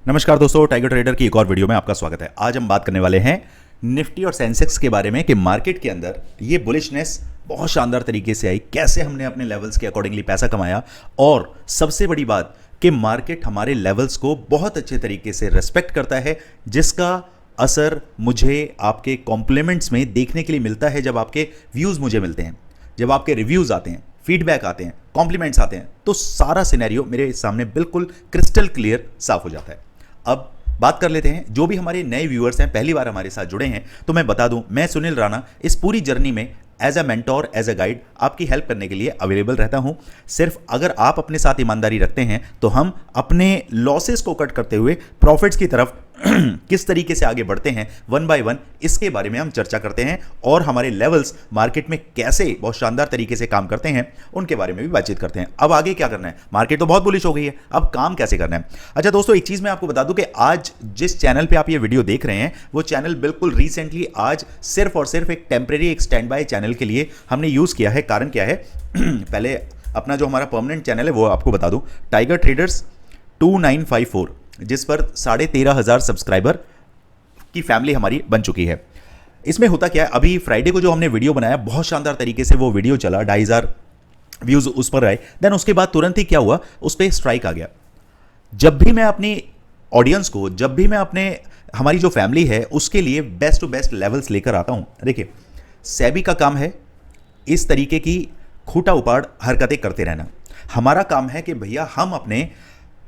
नमस्कार दोस्तों, tiger trader की एक और वीडियो में आपका स्वागत है। आज हम बात करने वाले हैं निफ्टी और सेंसेक्स के बारे में कि मार्केट के अंदर ये बुलिशनेस बहुत शानदार तरीके से आई, कैसे हमने अपने लेवल्स के अकॉर्डिंगली पैसा कमाया और सबसे बड़ी बात कि मार्केट हमारे लेवल्स को बहुत अच्छे तरीके से रेस्पेक्ट करता है, जिसका असर मुझे आपके कॉम्प्लीमेंट्स में देखने के लिए मिलता है। जब आपके व्यूज़ मुझे मिलते हैं, जब आपके रिव्यूज़ आते हैं, फीडबैक आते हैं, कॉम्प्लीमेंट्स आते हैं, तो सारा सिनेरियो मेरे सामने बिल्कुल क्रिस्टल क्लियर साफ हो जाता है। अब बात कर लेते हैं जो भी हमारे नए व्यूअर्स हैं, पहली बार हमारे साथ जुड़े हैं, तो मैं बता दूं, मैं सुनील राणा इस पूरी जर्नी में as a mentor, as a guide आपकी हेल्प करने के लिए अवेलेबल रहता हूं। सिर्फ अगर आप अपने साथ ईमानदारी रखते हैं तो हम अपने लॉसेस को कट करते हुए प्रॉफिट्स की तरफ किस तरीके से आगे बढ़ते हैं वन बाय वन, इसके बारे में हम चर्चा करते हैं और हमारे लेवल्स मार्केट में कैसे बहुत शानदार तरीके से काम करते हैं उनके बारे में भी बातचीत करते हैं। अब आगे क्या करना है, मार्केट तो बहुत बुलिश हो गई है, अब काम कैसे करना है। अच्छा दोस्तों, एक चीज़ मैं आपको बता दूं कि आज जिस चैनल पे आप ये वीडियो देख रहे हैं वो चैनल बिल्कुल रिसेंटली आज सिर्फ और सिर्फ एक टेम्परेरी, एक स्टैंड बाय चैनल के लिए हमने यूज़ किया है। कारण क्या है पहले अपना जो हमारा परमानेंट चैनल है वो आपको बता दूं, टाइगर ट्रेडर्स 2954, जिस पर 13,500 सब्सक्राइबर की फैमिली हमारी बन चुकी है। इसमें होता क्या है, अभी फ्राइडे को जो हमने वीडियो बनाया बहुत शानदार तरीके से वो वीडियो चला, 2,500 व्यूज़ उस पर आए। देन उसके बाद तुरंत ही क्या हुआ, उस पर स्ट्राइक आ गया। जब भी मैं अपनी ऑडियंस को, जब भी मैं अपने हमारी जो फैमिली है उसके लिए बेस्ट टू बेस्ट लेवल्स लेकर आता हूँ, देखिए सेबी का काम है इस तरीके की खूटा उपाड़ हरकतें करते रहना। हमारा काम है कि भैया हम अपने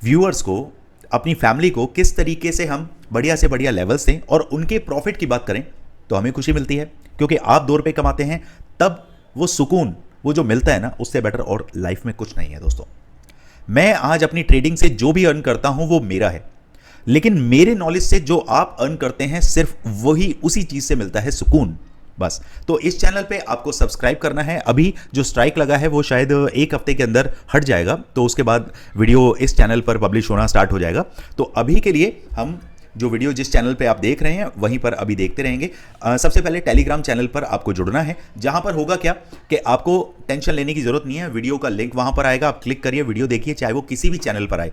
व्यूअर्स को, अपनी फैमिली को किस तरीके से हम बढ़िया से बढ़िया लेवल्स दें और उनके प्रॉफिट की बात करें तो हमें खुशी मिलती है, क्योंकि आप 2 रुपये कमाते हैं तब वो सुकून, वो जो मिलता है ना, उससे बेटर और लाइफ में कुछ नहीं है। दोस्तों, मैं आज अपनी ट्रेडिंग से जो भी अर्न करता हूं वो मेरा है, लेकिन मेरे नॉलेज से जो आप अर्न करते हैं सिर्फ वही, उसी चीज़ से मिलता है सुकून, बस। तो इस चैनल पे आपको सब्सक्राइब करना है। अभी जो स्ट्राइक लगा है वो शायद 1 हफ्ते के अंदर हट जाएगा, तो उसके बाद वीडियो इस चैनल पर पब्लिश होना स्टार्ट हो जाएगा। तो अभी के लिए हम जो वीडियो जिस चैनल पे आप देख रहे हैं वहीं पर अभी देखते रहेंगे। सबसे पहले टेलीग्राम चैनल पर आपको जुड़ना है, जहां पर होगा क्या कि आपको टेंशन लेने की जरूरत नहीं है, वीडियो का लिंक वहां पर आएगा, आप क्लिक करिए, वीडियो देखिए, चाहे वो किसी भी चैनल पर आए।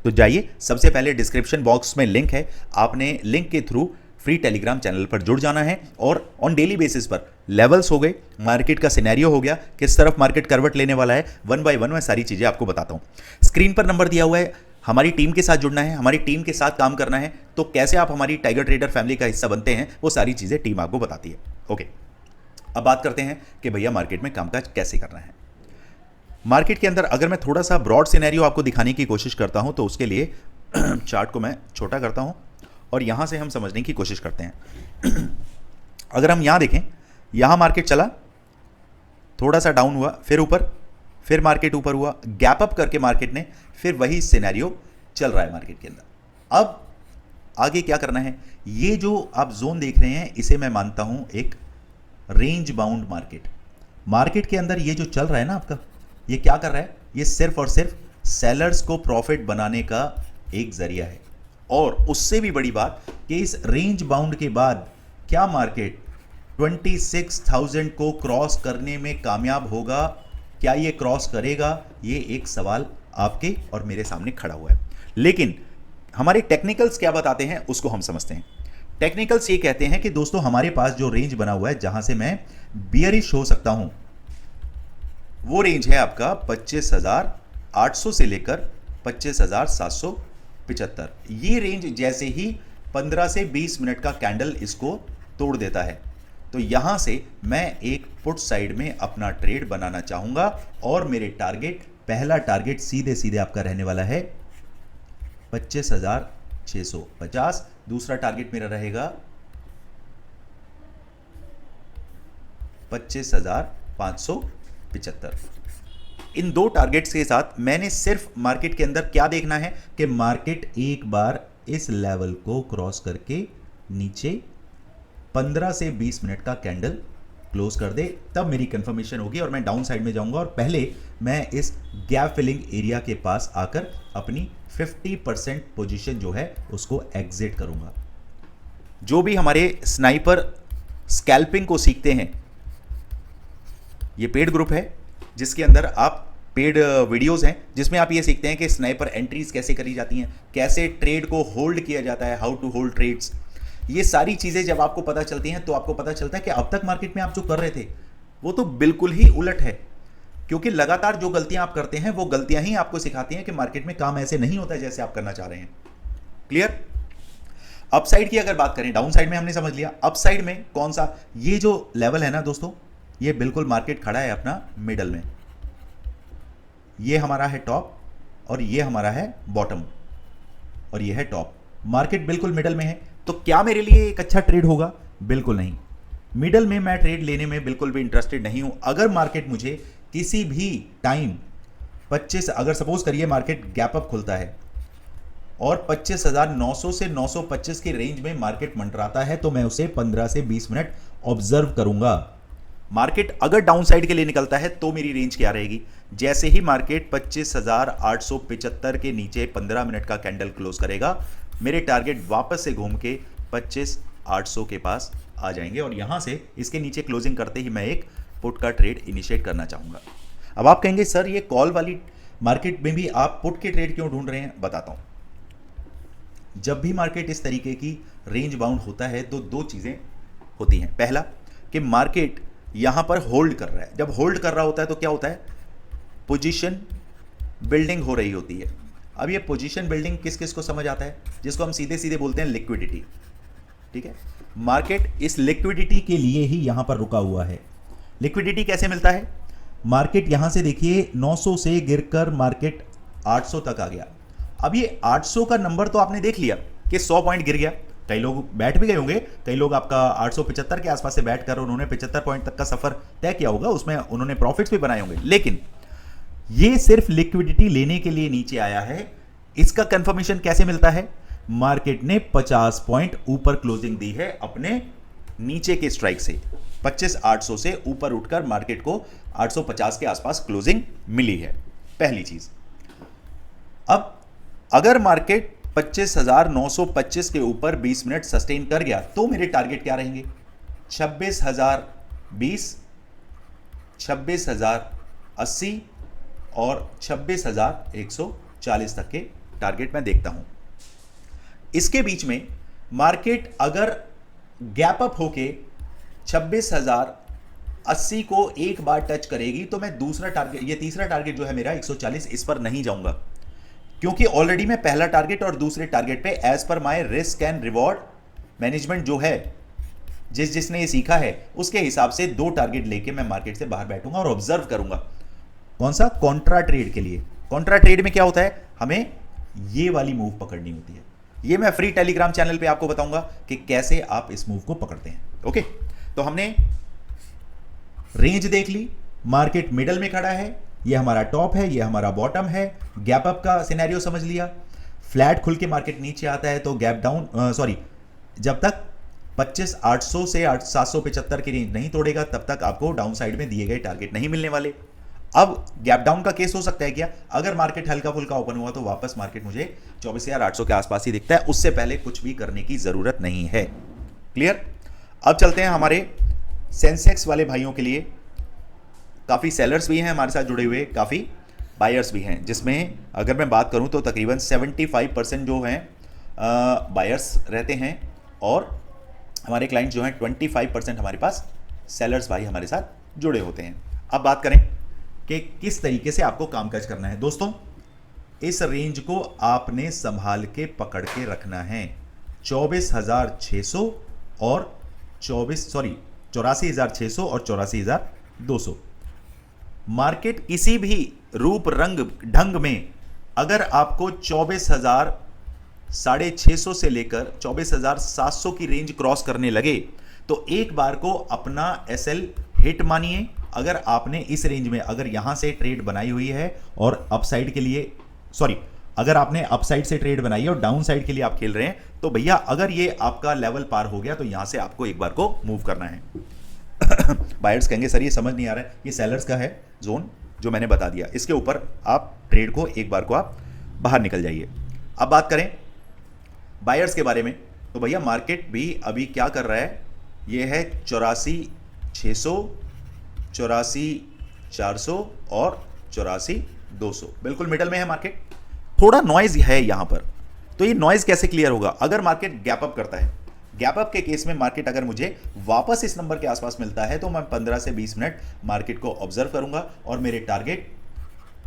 तो जाइए, सबसे पहले डिस्क्रिप्शन बॉक्स में लिंक है, आपने लिंक के थ्रू फ्री टेलीग्राम चैनल पर जुड़ जाना है और ऑन डेली बेसिस पर लेवल्स हो गए, मार्केट का सिनेरियो हो गया, किस तरफ मार्केट करवट लेने वाला है, वन बाय वन मैं सारी चीज़ें आपको बताता हूँ। स्क्रीन पर नंबर दिया हुआ है, हमारी टीम के साथ जुड़ना है, हमारी टीम के साथ काम करना है। तो कैसे आप हमारी टाइगर ट्रेडर फैमिली का हिस्सा बनते हैं वो सारी चीज़ें टीम आपको बताती है। ओके, अब बात करते हैं कि भैया मार्केट में कामकाज कैसे करना है। मार्केट के अंदर अगर मैं थोड़ा सा ब्रॉड सिनेरियो आपको दिखाने की कोशिश करता हूं तो उसके लिए चार्ट को मैं छोटा करता हूं और यहां से हम समझने की कोशिश करते हैं। अगर हम यहां देखें, यहां मार्केट चला, थोड़ा सा डाउन हुआ, फिर ऊपर, फिर मार्केट ऊपर हुआ, गैप अप करके मार्केट ने फिर वही सिनेरियो चल रहा है मार्केट के अंदर। अब आगे क्या करना है, ये जो आप जोन देख रहे हैं इसे मैं मानता हूं एक रेंज बाउंड मार्केट। मार्केट के अंदर ये जो चल रहा है ना आपका, ये क्या कर रहा है, ये सिर्फ और सिर्फ सेलर्स को प्रॉफिट बनाने का एक जरिया है। और उससे भी बड़ी बात कि इस रेंज बाउंड के बाद क्या मार्केट 26,000 को क्रॉस करने में कामयाब होगा, क्या ये क्रॉस करेगा, ये एक सवाल आपके और मेरे सामने खड़ा हुआ है। लेकिन हमारे टेक्निकल्स क्या बताते हैं उसको हम समझते हैं। टेक्निकल्स ये कहते हैं कि दोस्तों हमारे पास जो रेंज बना हुआ है जहां से मैं बियरिश हो सकता हूं, वो रेंज है आपका 25,800 से लेकर 25,775। ये रेंज जैसे ही 15 से 20 मिनट का कैंडल इसको तोड़ देता है, तो यहां से मैं एक पुट साइड में अपना ट्रेड बनाना चाहूंगा और मेरे टारगेट, पहला टारगेट सीधे सीधे आपका रहने वाला है 25,650। दूसरा टारगेट मेरा रहेगा 25,575। इन 2 टारगेट्स के साथ मैंने सिर्फ मार्केट के अंदर क्या देखना है कि मार्केट एक बार इस लेवल को क्रॉस करके नीचे 15 से 20 मिनट का कैंडल क्लोज कर दे, तब मेरी कंफर्मेशन होगी और मैं डाउन साइड में जाऊंगा और पहले मैं इस गैप फिलिंग एरिया के पास आकर अपनी 50% पोजीशन जो है उसको एग्जिट करूंगा। जो भी हमारे स्नाइपर स्कैल्पिंग को सीखते हैं, ये पेड ग्रुप है जिसके अंदर आप पेड वीडियोस हैं जिसमें आप ये सीखते हैं कि स्नाइपर एंट्रीज कैसे करी जाती हैं, कैसे ट्रेड को होल्ड किया जाता है, हाउ टू होल्ड ट्रेड्स। ये सारी चीज़ें जब आपको पता चलती हैं तो आपको पता चलता है कि अब तक मार्केट में आप जो कर रहे थे वो तो बिल्कुल ही उलट है, क्योंकि लगातार जो गलतियां आप करते हैं वो गलतियां ही आपको सिखाती हैं कि मार्केट में काम ऐसे नहीं होता जैसे आप करना चाह रहे हैं। क्लियर? अपसाइड की अगर बात करें, डाउन साइड में हमने समझ लिया, अपसाइड में कौन सा, ये जो लेवल है ना दोस्तों, ये बिल्कुल मार्केट खड़ा है अपना मिडल में, ये हमारा है टॉप और ये हमारा है बॉटम और ये है टॉप। मार्केट बिल्कुल मिडल में है, तो क्या मेरे लिए एक अच्छा ट्रेड होगा? बिल्कुल नहीं। मिडल में मैं ट्रेड लेने में बिल्कुल भी इंटरेस्टेड नहीं हूं। अगर मार्केट मुझे किसी भी टाइम 25, अगर सपोज करिए मार्केट गैप अप खुलता है और 25,900 से 925 के रेंज में मार्केट मंडराता है, तो मैं उसे 15 से 20 मिनट ऑब्जर्व करूंगा। मार्केट अगर डाउन साइड के लिए निकलता है तो मेरी रेंज क्या रहेगी? जैसे ही मार्केट 25,875 के नीचे 15 मिनट का कैंडल क्लोज करेगा, मेरे टारगेट वापस से घूम के 25,800 के पास आ जाएंगे और यहां से इसके नीचे क्लोजिंग करते ही मैं एक पुट का ट्रेड इनिशिएट करना चाहूंगा। अब आप कहेंगे सर ये कॉल वाली मार्केट में भी आप पुट के ट्रेड क्यों ढूंढ रहे हैं? बताता हूं। जब भी मार्केट इस तरीके की रेंज बाउंड होता है तो दो चीजें होती हैं। पहला कि मार्केट यहां पर होल्ड कर रहा है। जब होल्ड कर रहा होता है तो क्या होता है? पोजीशन बिल्डिंग हो रही होती है। अब ये पोजीशन बिल्डिंग किस किस को समझ आता है? जिसको हम सीधे सीधे बोलते हैं लिक्विडिटी। ठीक है, मार्केट इस लिक्विडिटी के लिए ही यहां पर रुका हुआ है। लिक्विडिटी कैसे मिलता है? मार्केट यहां से देखिए 900 से गिरकर मार्केट 800 तक आ गया। अब ये 800 का नंबर तो आपने देख लिया कि 100 पॉइंट गिर गया। कई लोग बैठ भी गए होंगे, कई लोग आपका 875 के आसपास से बैठ कर उन्होंने 75 पॉइंट तक का सफर तय किया होगा, उसमें उन्होंने प्रॉफिट्स भी बनाए होंगे। लेकिन ये सिर्फ लिक्विडिटी लेने के लिए नीचे आया है। इसका कंफर्मेशन कैसे मिलता है? मार्केट ने 50 पॉइंट ऊपर क्लोजिंग दी है अपने नीचे के स्ट्राइक से। 25,800 से ऊपर उठकर मार्केट को 850 के आसपास क्लोजिंग मिली है। पहली चीज। अब अगर मार्केट 25,925 के ऊपर 20 मिनट सस्टेन कर गया तो मेरे टारगेट क्या रहेंगे? 26,020, 26,080 और 26,140 तक के टारगेट मैं देखता हूं। इसके बीच में मार्केट अगर गैप अप होके 26,080 को एक बार टच करेगी तो मैं दूसरा टारगेट, ये तीसरा टारगेट जो है मेरा 140, इस पर नहीं जाऊंगा, क्योंकि ऑलरेडी मैं पहला टारगेट और दूसरे टारगेट पे as per my risk and reward management जो है, जिसने ये सीखा है उसके हिसाब से दो टारगेट लेके मैं मार्केट से बाहर बैठूंगा और ऑब्जर्व करूंगा। कौन सा? कॉन्ट्रा ट्रेड के लिए। कॉन्ट्रा ट्रेड में क्या होता है? हमें ये वाली मूव पकड़नी होती है। ये मैं फ्री टेलीग्राम चैनल पे आपको बताऊंगा कि कैसे आप इस मूव को पकड़ते हैं। ओके, तो हमने रेंज देख ली, मार्केट मिडल में खड़ा है, ये हमारा टॉप है, ये हमारा बॉटम है, गैप अप का सिनेरियो समझ लिया। फ्लैट खुल के मार्केट नीचे आता है तो गैप डाउन, जब तक 25,800 से 775 की रेंज नहीं तोड़ेगा तब तक आपको डाउन साइड में दिए गए टारगेट नहीं मिलने वाले। अब गैप डाउन का केस हो सकता है क्या? अगर मार्केट हल्का फुल्का ओपन हुआ तो वापस मार्केट मुझे 24,800 के आसपास ही दिखता है, उससे पहले कुछ भी करने की जरूरत नहीं है। क्लियर? अब चलते हैं हमारे सेंसेक्स वाले भाइयों के लिए। काफ़ी सेलर्स भी हैं हमारे साथ जुड़े हुए, काफ़ी बायर्स भी हैं, जिसमें अगर मैं बात करूं तो तकरीबन 75% जो हैं बायर्स रहते हैं और हमारे क्लाइंट जो हैं 25% हमारे पास सेलर्स भाई हमारे साथ जुड़े होते हैं। अब बात करें कि किस तरीके से आपको कामकाज करना है। दोस्तों, इस रेंज को आपने संभाल के पकड़ के रखना है। 24,600 और 84,600 और 84,200। मार्केट किसी भी रूप रंग ढंग में अगर आपको 24,650 से लेकर 24,700 की रेंज क्रॉस करने लगे तो एक बार को अपना एसएल हिट मानिए। अगर आपने इस रेंज में अगर यहां से ट्रेड बनाई हुई है और अपसाइड के लिए, अगर आपने अपसाइड से ट्रेड बनाई है और डाउन साइड के लिए आप खेल रहे हैं, तो भैया अगर ये आपका लेवल पार हो गया तो यहां से आपको एक बार को मूव करना है। बायर्स कहेंगे सर ये समझ नहीं आ रहा है, ये सेलर्स का है जोन जो मैंने बता दिया, इसके ऊपर आप ट्रेड को एक बार को आप बाहर निकल जाइए। अब बात करें बायर्स के बारे में, तो भैया मार्केट भी अभी क्या कर रहा है? ये है 84,600, 84,400 और 84,200, बिल्कुल मिडल में है मार्केट। थोड़ा नॉइज है यहां पर, तो ये नॉइज कैसे क्लियर होगा? अगर मार्केट गैप अप करता है, गैप अप के केस में मार्केट अगर मुझे वापस इस नंबर के आसपास मिलता है तो मैं 15 से 20 मिनट मार्केट को ऑब्जर्व करूंगा और मेरे टारगेट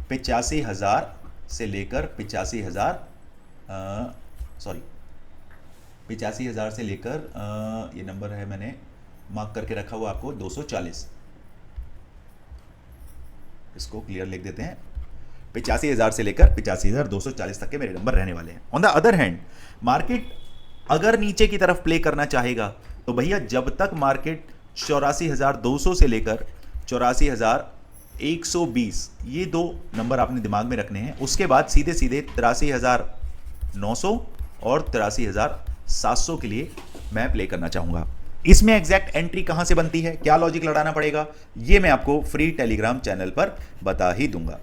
85,000 से लेकर 85,000 से लेकर ये नंबर है मैंने मार्क करके रखा हुआ आपको 240, इसको क्लियर लिख देते हैं। 85,000 से लेकर 85,240 तक के मेरे नंबर रहने वाले हैं। On the other hand market अगर नीचे की तरफ प्ले करना चाहेगा तो भैया जब तक मार्केट 84,200 से लेकर 84,120, ये दो नंबर आपने दिमाग में रखने हैं। उसके बाद सीधे सीधे 83,900 और 83,700 के लिए मैं प्ले करना चाहूंगा। इसमें एग्जैक्ट एंट्री कहां से बनती है, क्या लॉजिक लड़ाना पड़ेगा, ये मैं आपको फ्री टेलीग्राम चैनल पर बता ही दूंगा।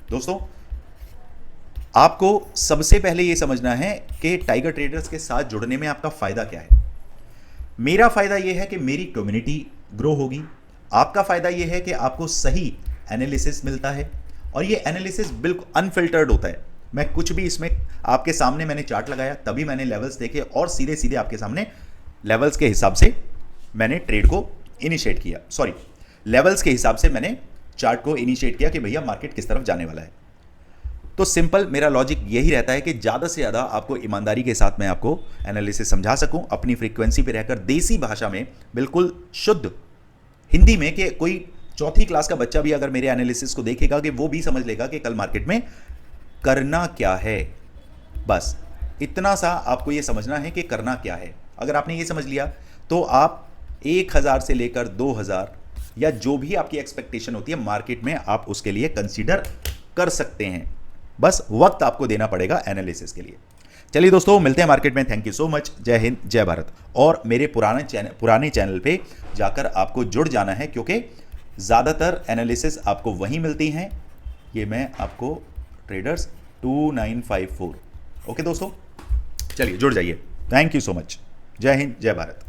दोस्तों, आपको सबसे पहले यह समझना है कि टाइगर ट्रेडर्स के साथ जुड़ने में आपका फायदा क्या है। मेरा फायदा यह है कि मेरी कम्युनिटी ग्रो होगी। आपका फायदा यह है कि आपको सही एनालिसिस मिलता है और यह एनालिसिस बिल्कुल अनफिल्टर्ड होता है। मैं कुछ भी इसमें आपके सामने मैंने चार्ट लगाया, तभी मैंने लेवल्स देखे और सीधे सीधे आपके सामने लेवल्स के हिसाब से मैंने ट्रेड को इनिशिएट किया। सॉरी, लेवल्स के हिसाब से मैंने चार्ट को इनिशिएट किया कि भैया मार्केट किस तरफ जाने वाला है। तो सिंपल मेरा लॉजिक यही रहता है कि ज़्यादा से ज़्यादा आपको ईमानदारी के साथ मैं आपको एनालिसिस समझा सकूं, अपनी फ्रीक्वेंसी पे रहकर देसी भाषा में, बिल्कुल शुद्ध हिंदी में, कि कोई चौथी क्लास का बच्चा भी अगर मेरे एनालिसिस को देखेगा कि वो भी समझ लेगा कि कल मार्केट में करना क्या है। बस इतना सा आपको ये समझना है कि करना क्या है। अगर आपने ये समझ लिया तो आप 1,000 से लेकर 2,000 या जो भी आपकी एक्सपेक्टेशन होती है मार्केट में, आप उसके लिए कंसीडर कर सकते हैं। बस वक्त आपको देना पड़ेगा एनालिसिस के लिए। चलिए दोस्तों, मिलते हैं मार्केट में। Thank you so much. जय हिंद, जय भारत। और मेरे पुराने चैनल पे जाकर आपको जुड़ जाना है, क्योंकि ज़्यादातर एनालिसिस आपको वहीं मिलती हैं। ये मैं आपको ट्रेडर्स 2954। ओके दोस्तों, चलिए जुड़ जाइए। Thank you so much. जय हिंद, जय भारत।